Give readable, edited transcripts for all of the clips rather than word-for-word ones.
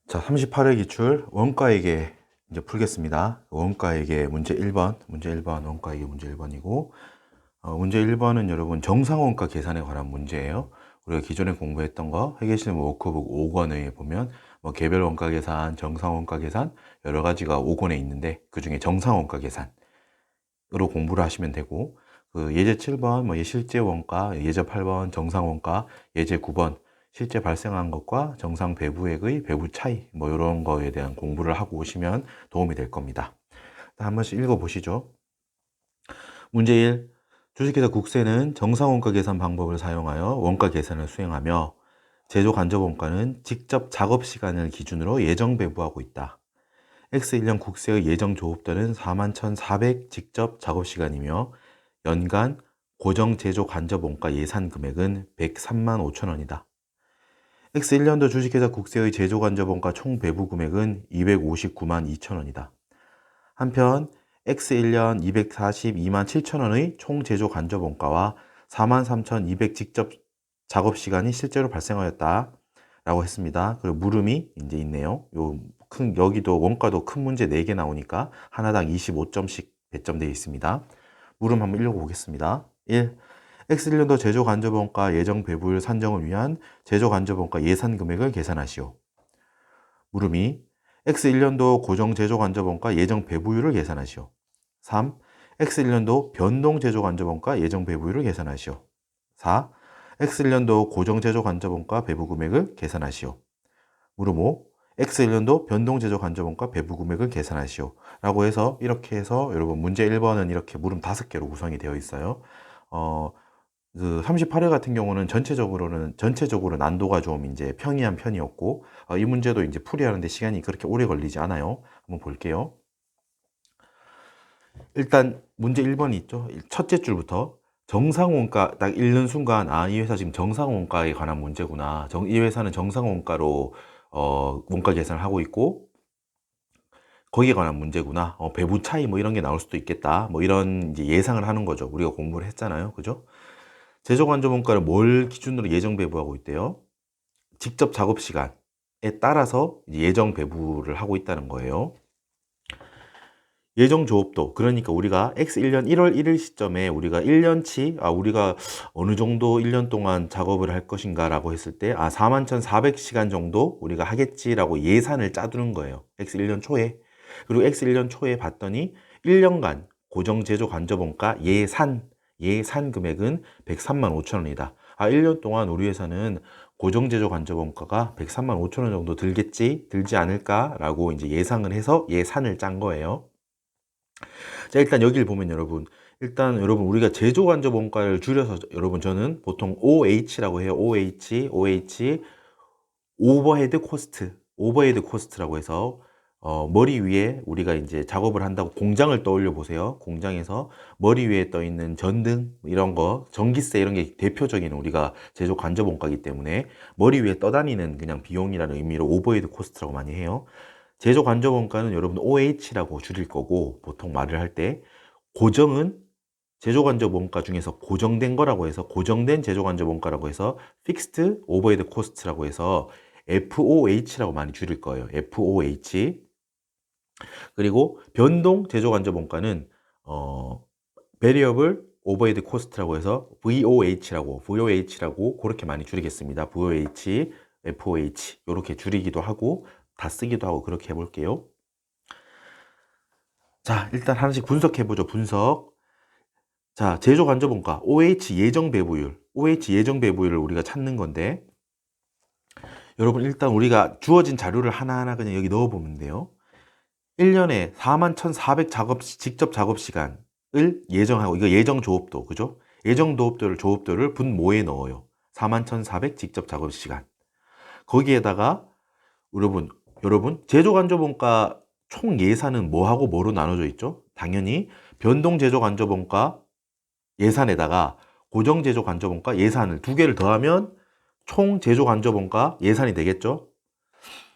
자, 38회 기출 원가에게 이제 풀겠습니다. 원가에게 문제 1번, 원가에게 문제 1번이고, 문제 1번은 여러분 정상원가 계산에 관한 문제예요. 우리가 기존에 공부했던 거 회계실무 워크북 5권에 보면 뭐 개별 원가 계산, 정상원가 계산 여러 가지가 5권에 있는데 그 중에 정상원가 계산으로 공부를 하시면 되고, 그 예제 7번 뭐 실제 원가, 예제 8번 정상원가, 예제 9번 실제 발생한 것과 정상 배부액의 배부 차이 뭐 이런 거에 대한 공부를 하고 오시면 도움이 될 겁니다. 한 번씩 읽어 보시죠. 문제 1. 주식회사 국세는 정상원가 계산 방법을 사용하여 원가 계산을 수행하며 제조 간접 원가는 직접 작업 시간을 기준으로 예정 배부하고 있다. X1년 국세의 예정 조업들은 41,400 직접 작업 시간이며 연간 고정 제조 간접 원가 예산 금액은 103만 5천 원이다. X1년도 주식회사 국세의 제조 간접 원가 총 배부 금액은 259만 2천 원이다. 한편 X1년 242만 7천 원의 총 제조 간접 원가와 43,200 직접 작업 시간이 실제로 발생하였다 라고 했습니다. 그리고 물음이 이제 있네요. 여기도 원가도 큰 문제 4개 나오니까 하나당 25점씩 배점되어 있습니다. 물음 한번 읽어보겠습니다. 1. X1년도 제조 간접 원가 예정 배부율 산정을 위한 제조 간접 원가 예산 금액을 계산하시오. 물음이 X1년도 고정 제조 간접 원가 예정 배부율을 계산하시오. 3. X1년도 변동 제조 간접 원가 예정 배부율을 계산하시오. 4. X1년도 고정 제조 간접 원가 배부 금액을 계산하시오. 물음 5. X1년도 변동 제조 간접 원가 배부 금액을 계산하시오. 라고 해서 이렇게 해서 여러분 문제 1번은 이렇게 물음 5개로 구성이 되어 있어요. 그 38회 같은 경우는 전체적으로 난도가 좀 이제 평이한 편이었고, 이 문제도 이제 풀이하는데 시간이 그렇게 오래 걸리지 않아요. 한번 볼게요. 일단 문제 1번이 있죠. 첫째 줄부터 정상원가 딱 읽는 순간 이 회사 지금 정상원가에 관한 문제구나. 이 회사는 정상원가로 원가 계산을 하고 있고 거기에 관한 문제구나. 배부 차이 뭐 이런 게 나올 수도 있겠다. 뭐 이런 이제 예상을 하는 거죠. 우리가 공부를 했잖아요. 그죠? 제조 간접 원가를 뭘 기준으로 예정 배부하고 있대요? 직접 작업 시간에 따라서 예정 배부를 하고 있다는 거예요. 예정 조업도, 그러니까 우리가 X1년 1월 1일 시점에 우리가 1년치 우리가 어느 정도 1년 동안 작업을 할 것인가 라고 했을 때 41,400시간 정도 우리가 하겠지라고 예산을 짜두는 거예요. X1년 초에. 그리고 X1년 초에 봤더니 1년간 고정 제조 간접 원가 예산 금액은 103만 5천 원이다. 1년 동안 우리 회사는 고정 제조 간접 원가가 103만 5천 원 정도 들지 않을까라고 이제 예상을 해서 예산을 짠 거예요. 자, 일단 여기를 보면 일단 여러분 우리가 제조 간접 원가를 줄여서 여러분 저는 보통 OH라고 해요. OH 오버헤드 코스트라고 해서 머리 위에 우리가 이제 작업을 한다고 공장을 떠올려 보세요. 공장에서 머리 위에 떠 있는 전등 이런 거, 전기세 이런 게 대표적인 우리가 제조 간접 원가이기 때문에 머리 위에 떠다니는 그냥 비용이라는 의미로 오버헤드 코스트라고 많이 해요. 제조 간접 원가는 여러분 OH라고 줄일 거고 보통 말을 할 때 고정은 제조 간접 원가 중에서 고정된 거라고 해서 고정된 제조 간접 원가라고 해서 Fixed Overhead Cost라고 해서 FOH라고 많이 줄일 거예요. FOH. 그리고 변동 제조 간접 원가는 Variable Overhead Cost라고 해서 VOH라고 그렇게 많이 줄이겠습니다. VOH, FOH 이렇게 줄이기도 하고 다 쓰기도 하고 그렇게 해볼게요. 자, 일단 하나씩 분석해보죠. 분석. 자, 제조 간접 원가 OH 예정 배부율을 우리가 찾는 건데 여러분 일단 우리가 주어진 자료를 하나하나 그냥 여기 넣어보면 돼요. 1년에 41,400 직접 작업 시간을 예정하고 이거 예정 조업도 그죠? 예정 조업도를 분모에 넣어요. 41,400 직접 작업 시간. 거기에다가 여러분 제조 간접 원가 총 예산은 뭐하고 뭐로 나눠져 있죠? 당연히 변동 제조 간접 원가 예산에다가 고정 제조 간접 원가 예산을 두 개를 더하면 총 제조 간접 원가 예산이 되겠죠?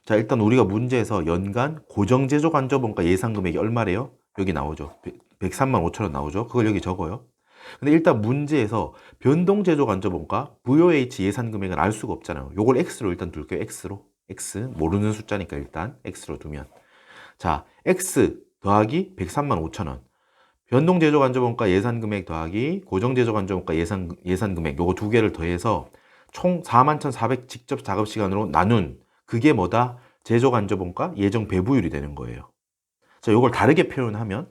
자, 일단 우리가 문제에서 연간 고정 제조 간접 원가 예산 금액이 얼마래요? 여기 나오죠. 103만 5천 원 나오죠. 그걸 여기 적어요. 근데 일단 문제에서 변동 제조 간접 원가 VOH 예산 금액은 알 수가 없잖아요. 요걸 X로 일단 둘게요. X로. X 모르는 숫자니까 일단 X로 두면 자 X 더하기 103만 5천 원 변동제조간접원가 예산금액 더하기 고정제조간접원가 예산금액 요거 두 개를 더해서 총 41,400 직접 작업시간으로 나눈 그게 뭐다? 제조간접원가 예정배부율이 되는 거예요. 자, 요걸 다르게 표현하면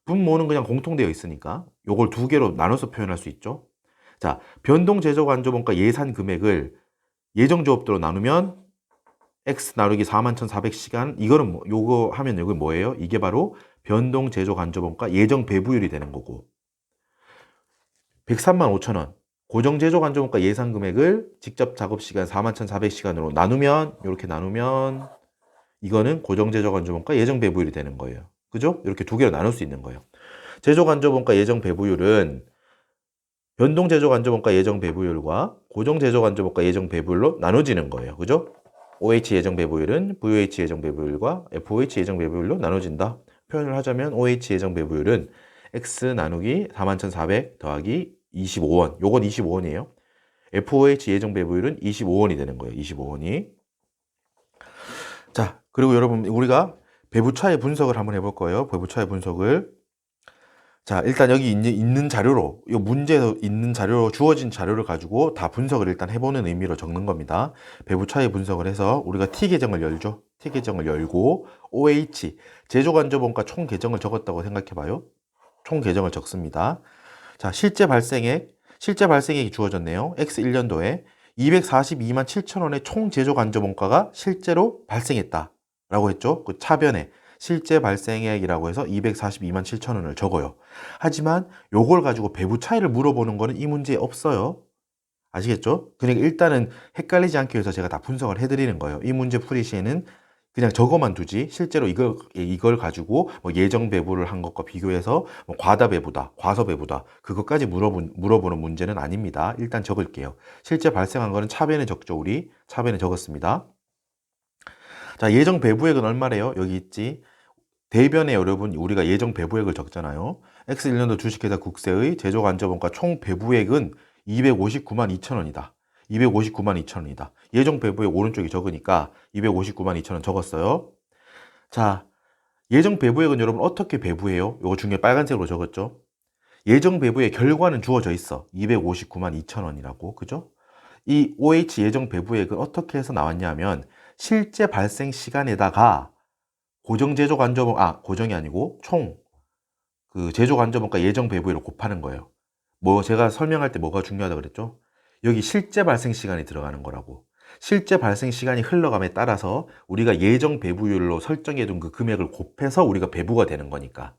분모는 그냥 공통되어 있으니까 요걸 두 개로 나눠서 표현할 수 있죠. 자, 변동제조간접원가 예산금액을 예정조업도로 나누면 X 나누기 41,400시간 이거는 뭐, 요거 하면 여기 뭐예요? 이게 바로 변동제조간접원가 예정배부율이 되는 거고 103만 5천 원 고정제조간접원가 예산금액을 직접 작업시간 41,400시간으로 나누면 이렇게 나누면 이거는 고정제조간접원가 예정배부율이 되는 거예요. 그죠? 이렇게 두 개로 나눌 수 있는 거예요. 제조간접원가 예정배부율은 변동제조간접원가 예정배부율과 고정제조간접원가 예정배부율로 나눠지는 거예요. 그죠? OH 예정배부율은 VOH 예정배부율과 FOH 예정배부율로 나눠진다. 표현을 하자면 OH 예정배부율은 X 나누기 41,400 더하기 25원. 요건 25원이에요. FOH 예정배부율은 25원이 되는 거예요. 25원이. 자, 그리고 여러분 우리가 배부차의 분석을 한번 해볼 거예요. 배부차의 분석을. 자, 일단 여기 있는 자료로, 이 문제에서 있는 자료로, 주어진 자료를 가지고 다 분석을 일단 해보는 의미로 적는 겁니다. 배부차의 분석을 해서 우리가 T 계정을 열죠. T 계정을 열고, OH, 제조간접원가 총 계정을 적었다고 생각해봐요. 총 계정을 적습니다. 자, 실제 발생액이 주어졌네요. X 1년도에 242만 7천 원의 총 제조간접원가가 실제로 발생했다. 라고 했죠. 그 차변에. 실제 발생액이라고 해서 242만 7천 원을 적어요. 하지만 요걸 가지고 배부 차이를 물어보는 거는 이 문제에 없어요. 아시겠죠? 그러니까 일단은 헷갈리지 않기 위해서 제가 다 분석을 해드리는 거예요. 이 문제 풀이 시에는 그냥 저거만 두지 실제로 이걸 가지고 뭐 예정 배부를 한 것과 비교해서 뭐 과다 배부다, 과소 배부다 그것까지 물어보는 문제는 아닙니다. 일단 적을게요. 실제 발생한 거는 차변에 적죠. 우리 차변에 적었습니다. 자, 예정 배부액은 얼마래요? 여기 있지. 대변에 여러분 우리가 예정 배부액을 적잖아요. X1년도 주식회사 국세의 제조간접원가 총 배부액은 259만 2천 원이다. 259만 2천 원이다. 예정 배부액 오른쪽이 적으니까 259만 2천 원 적었어요. 자, 예정 배부액은 여러분 어떻게 배부해요? 요거 중에 빨간색으로 적었죠. 예정 배부의 결과는 주어져 있어. 259만 2천 원이라고. 그죠? 이 OH 예정 배부액은 어떻게 해서 나왔냐면 실제 발생 시간에다가 고정이 아니고 총 그 제조간접원가 예정 배부율을 곱하는 거예요. 뭐 제가 설명할 때 뭐가 중요하다 그랬죠? 여기 실제 발생 시간이 들어가는 거라고. 실제 발생 시간이 흘러감에 따라서 우리가 예정 배부율로 설정해둔 그 금액을 곱해서 우리가 배부가 되는 거니까.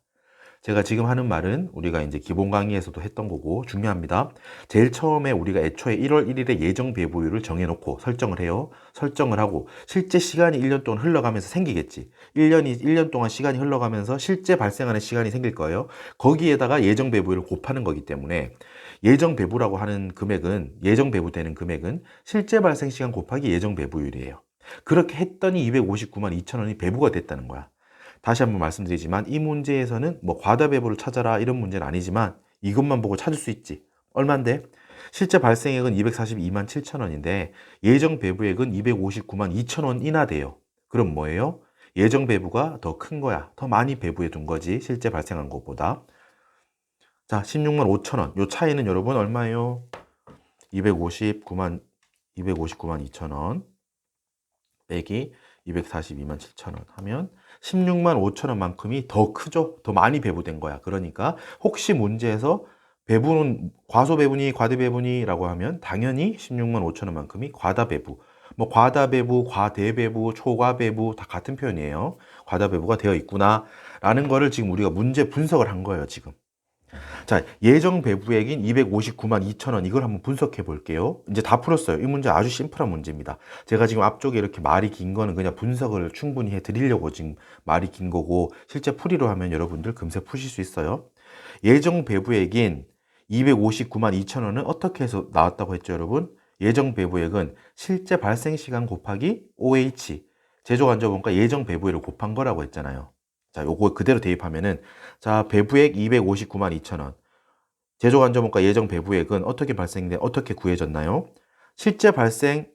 제가 지금 하는 말은 우리가 이제 기본 강의에서도 했던 거고 중요합니다. 제일 처음에 우리가 애초에 1월 1일에 예정 배부율을 정해놓고 설정을 해요. 설정을 하고 실제 시간이 1년 동안 흘러가면서 생기겠지. 1년 동안 시간이 흘러가면서 실제 발생하는 시간이 생길 거예요. 거기에다가 예정 배부율을 곱하는 거기 때문에 예정 배부라고 하는 금액은 예정 배부되는 금액은 실제 발생 시간 곱하기 예정 배부율이에요. 그렇게 했더니 259만 2천 원이 배부가 됐다는 거야. 다시 한번 말씀드리지만 이 문제에서는 뭐 과다 배부를 찾아라 이런 문제는 아니지만 이것만 보고 찾을 수 있지. 얼만데? 실제 발생액은 242만 7천 원인데 예정 배부액은 259만 2천 원이나 돼요. 그럼 뭐예요? 예정 배부가 더 큰 거야. 더 많이 배부해 둔 거지. 실제 발생한 것보다. 자, 16만 5천 원. 요 차이는 여러분 얼마예요? 259만 2천 원 빼기 242만 7천 원 하면 16만 5천 원만큼이 더 크죠? 더 많이 배부된 거야. 그러니까 혹시 문제에서 배부는 과소 배부니 과대 배부니 라고 하면 당연히 16만 5천 원만큼이 과다 배부. 뭐 과다 배부, 과대 배부, 초과 배부 다 같은 표현이에요. 과다 배부가 되어 있구나 라는 거를 지금 우리가 문제 분석을 한 거예요, 지금. 자, 예정 배부액인 259만 2천 원 이걸 한번 분석해 볼게요. 이제 다 풀었어요. 이 문제 아주 심플한 문제입니다. 제가 지금 앞쪽에 이렇게 말이 긴 거는 그냥 분석을 충분히 해 드리려고 지금 말이 긴 거고 실제 풀이로 하면 여러분들 금세 푸실 수 있어요. 예정 배부액인 259만 2천 원은 어떻게 해서 나왔다고 했죠, 여러분? 예정 배부액은 실제 발생 시간 곱하기 OH 제조간접원가 예정 배부액을 곱한 거라고 했잖아요. 자, 요거 그대로 대입하면은 자, 배부액 259만 2천 원. 제조간접원가 예정 배부액은 어떻게 구해졌나요? 실제 발생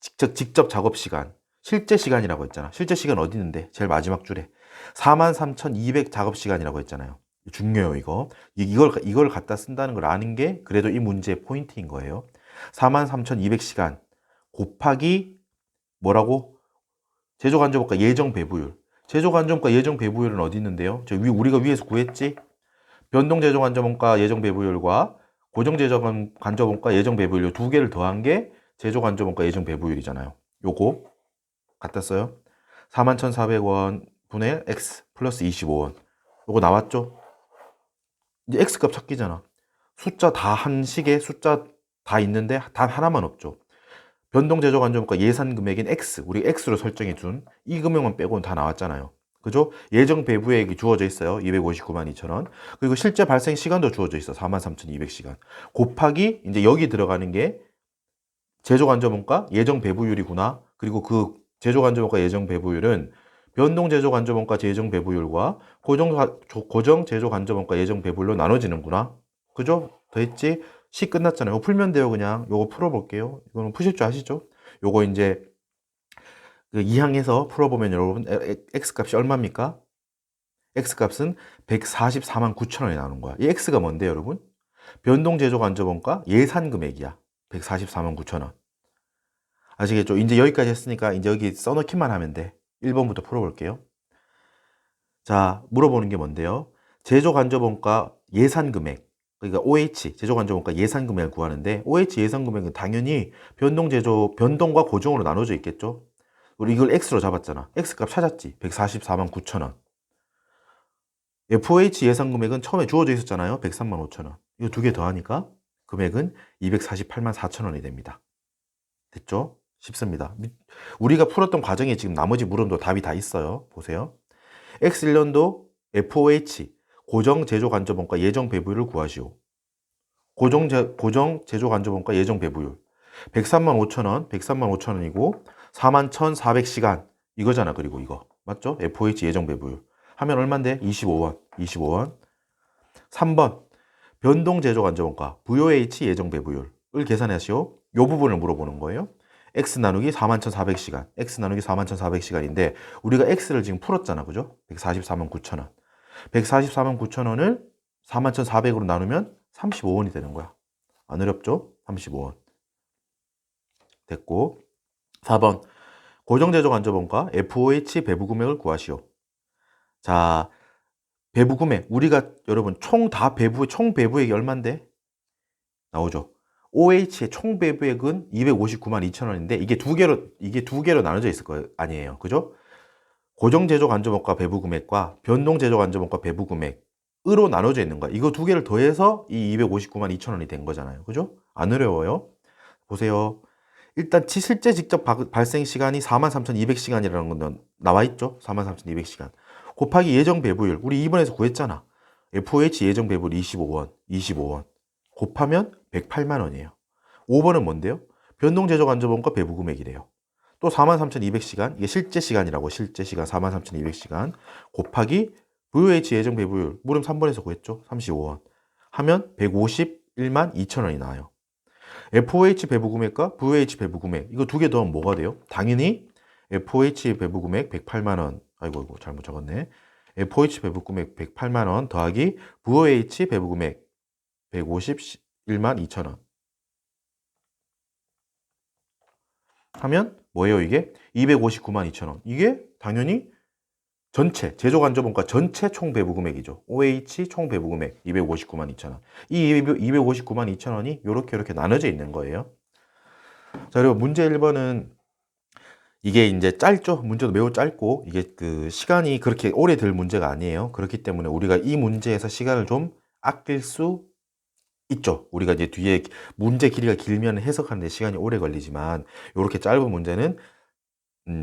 직접 작업 시간 실제 시간이라고 했잖아. 실제 시간 어디 있는데? 제일 마지막 줄에 43,200 작업 시간이라고 했잖아요. 중요해요, 이거. 이걸 갖다 쓴다는 걸 아는 게 그래도 이 문제의 포인트인 거예요. 43,200 시간 곱하기 뭐라고? 제조간접원가 예정 배부율. 제조간접원가 예정 배부율은 어디 있는데요? 우리가 위에서 구했지? 변동 제조간접원가 예정 배부율과 고정 제조간접원가 예정 배부율 두 개를 더한 게 제조간접원가 예정 배부율이잖아요. 요거 갖다 써요. 41,400원 분의 x 플러스 25원. 요거 나왔죠? 이제 x값 찾기잖아. 숫자 다 한 식에 숫자 다 있는데 단 하나만 없죠. 변동 제조 간접원가 예산 금액인 x, 우리 x로 설정해 준 이 금액만 빼고는 다 나왔잖아요. 그죠? 예정 배부액이 주어져 있어요. 259만 2천 원. 그리고 실제 발생 시간도 주어져 있어. 43,200시간. 곱하기 이제 여기 들어가는 게 제조 간접원가 예정 배부율이구나. 그리고 그 제조 간접원가 예정 배부율은 변동 제조 간접원가 예정 배부율과 고정 제조 간접원가 예정 배부율로 나눠지는구나. 그죠? 더했지? 시 끝났잖아요. 이거 풀면 돼요, 그냥. 요거 풀어볼게요. 이거는 푸실 줄 아시죠? 요거 이제 그 2항에서 풀어보면 여러분 x값이 얼마입니까? x값은 144만 9천 원이 나오는 거야. 이 x가 뭔데, 여러분? 변동 제조 간접원가 예산 금액이야. 144만 9천 원. 아시겠죠? 이제 여기까지 했으니까 이제 여기 써놓기만 하면 돼. 1번부터 풀어볼게요. 자, 물어보는 게 뭔데요? 제조간접원가 예산금액, 그러니까 OH, 제조간접원가 예산금액을 구하는데 OH 예산금액은 당연히 변동과 고정으로 나눠져 있겠죠? 우리 이걸 X로 잡았잖아. X값 찾았지? 144만 9천 원. FOH 예산금액은 처음에 주어져 있었잖아요. 103만 5천 원. 이거 두 개 더하니까 금액은 248만 4천 원이 됩니다. 됐죠? 쉽습니다. 우리가 풀었던 과정에 지금 나머지 물음도 답이 다 있어요. 보세요. X1년도 FOH 고정 제조 간접원가 예정 배부율을 구하시오. 고정 제조 간접원가 예정 배부율 103만 5천 원, 103만 5천 원이고 41,400시간 이거잖아. 그리고 이거 맞죠? FOH 예정 배부율 하면 얼마인데? 25원. 25원. 3번 변동 제조 간접원가 VOH 예정 배부율을 계산하시오. 이 부분을 물어보는 거예요. x 나누기 41,400시간, x 나누기 41,400시간인데 우리가 x를 지금 풀었잖아, 그죠? 144만 9천 원. 144만 9천 원을 41,400으로 나누면 35원이 되는 거야. 안 어렵죠? 35원. 됐고 4번 고정제조 간접원가 FOH 배부 금액을 구하시오. 자, 배부 금액 우리가 여러분 총 배부액이 얼마인데? 나오죠? OH의 총 배부액은 259만 2천 원인데 이게 두 개로 나눠져 있을 거 아니에요. 그죠? 고정 제조 간접원가 배부 금액과 변동 제조 간접원가 배부 금액으로 나눠져 있는 거야. 이거 두 개를 더해서 이 259만 2천 원이 된 거잖아요. 그죠? 안 어려워요. 보세요. 일단 실제 직접 발생 시간이 43,200시간이라는 건 나와 있죠? 43,200시간. 곱하기 예정 배부율. 우리 2번에서 구했잖아. FOH 예정 배부율 25원. 곱하면 108만 원이에요. 5번은 뭔데요? 변동 제조 간접원가 배부 금액이래요. 또 43,200시간, 이게 실제 시간이라고, 실제 시간 43,200시간 곱하기 VOH 예정 배부율, 물음 3번에서 구했죠? 35원. 하면 151만 2천 원이 나와요. FOH 배부 금액과 VOH 배부 금액, 이거 두 개 더하면 뭐가 돼요? 당연히 FOH 배부 금액 108만 원, 아이고, 잘못 적었네. FOH 배부 금액 108만 원 더하기 VOH 배부 금액 151만 2천 원. 하면 뭐예요, 이게? 259만 2천 원. 이게 당연히 전체, 제조간접원가 전체 총 배부 금액이죠. OH 총 배부 금액 259만 2천 원. 이 259만 2천 원이 이렇게 나눠져 있는 거예요. 자, 그리고 문제 1번은 이게 이제 짧죠. 문제도 매우 짧고 이게 그 시간이 그렇게 오래 들 문제가 아니에요. 그렇기 때문에 우리가 이 문제에서 시간을 좀 아낄 수 있죠. 우리가 이제 뒤에 문제 길이가 길면 해석하는 데 시간이 오래 걸리지만 이렇게 짧은 문제는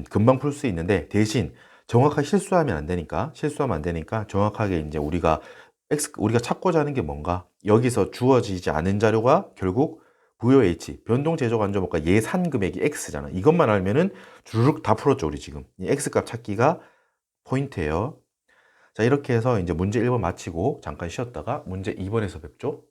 금방 풀 수 있는데 대신 정확하게 실수하면 안 되니까 정확하게 이제 우리가 찾고자 하는 게 뭔가 여기서 주어지지 않은 자료가 결국 VOH 변동 제조 간접원가 예산 금액이 X잖아. 이것만 알면은 주르륵 다 풀었죠, 우리 지금. 이 X값 찾기가 포인트예요. 자, 이렇게 해서 이제 문제 1번 마치고 잠깐 쉬었다가 문제 2번에서 뵙죠.